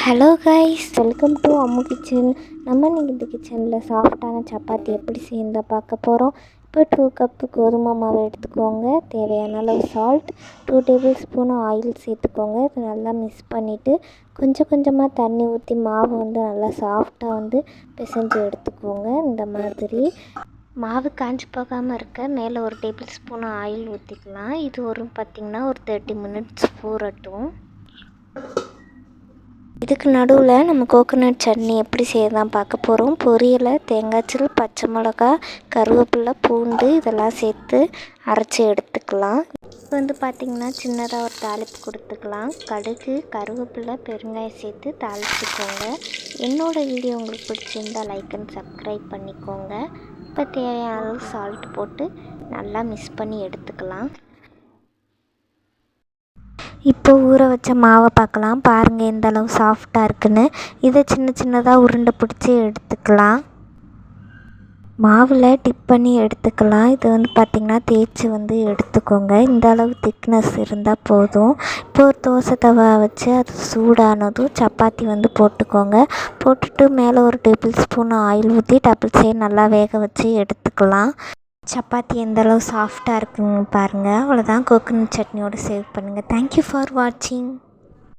Hello guys, welcome to Ammu kitchen. நம்ம இன்றைக்கி இந்த கிச்சனில் சாஃப்டான சப்பாத்தி எப்படி செய்ய பார்க்க போகிறோம். இப்போ 2 கப்பு கோதுமை மாவு எடுத்துக்கோங்க. தேவையான அளவு சால்ட், 2 டேபிள் ஸ்பூன் ஆயில் சேர்த்துக்கோங்க. இதை நல்லா மிக்ஸ் பண்ணிவிட்டு கொஞ்சம் கொஞ்சமாக தண்ணி ஊற்றி மாவு நல்லா சாஃப்டாக பிசைஞ்சு எடுத்துக்கோங்க. இந்த மாதிரி மாவு காஞ்சி போகாமல் இருக்க மேலே ஒரு டேபிள் ஸ்பூன் ஆயில் ஊற்றிக்கலாம். இது பார்த்திங்கன்னா ஒரு 30 மினிட்ஸ் ஊறட்டும். இதுக்கு நடுவில் நம்ம கோகோனட் சட்னி எப்படி செய்யலாம் பார்க்க போகிறோம். பொரியலை, தேங்காய்ச்சல், பச்சை மிளகா, கருவேப்பிலை, பூண்டு இதெல்லாம் சேர்த்து அரைச்சி எடுத்துக்கலாம். இப்போ பார்த்திங்கன்னா சின்னதாக ஒரு தாளிப்பு கொடுத்துக்கலாம். கடுகு, கருவேப்பிலை, பெருங்காயம் சேர்த்து தாளிச்சுக்கோங்க. என்னோடய வீடியோ உங்களுக்கு பிடிச்சிருந்தால் லைக் அண்ட் சப்ஸ்கிரைப் பண்ணிக்கோங்க. இப்போ தேவையான அளவு சால்ட் போட்டு நல்லா மிக்ஸ் பண்ணி எடுத்துக்கலாம். இப்போ ஊற வச்ச மாவை பார்க்கலாம். பாருங்கள் எந்த அளவு சாஃப்டாக இருக்குன்னு. இதை சின்ன சின்னதாக உருண்டை பிடிச்சி எடுத்துக்கலாம். மாவில் டிப் பண்ணி எடுத்துக்கலாம். இது பார்த்திங்கன்னா தேய்ச்சி எடுத்துக்கோங்க. இந்த அளவு திக்னஸ் இருந்தால் போதும். இப்போ ஒரு தோசை தவா வச்சு அது சூடானதும் சப்பாத்தி போட்டுக்கோங்க. போட்டுட்டு மேலே ஒரு டேபிள் ஸ்பூன் ஆயில் ஊற்றி டபுள் சைடு நல்லா வேக வச்சு எடுத்துக்கலாம். சப்பாத்தி எந்த அளவு சாஃப்டாக இருக்குன்னு பாருங்கள். அவ்வளோதான். கோகோனட் சட்னியோடு சேவ் பண்ணுங்கள். தேங்க்யூ ஃபார் வாட்சிங்.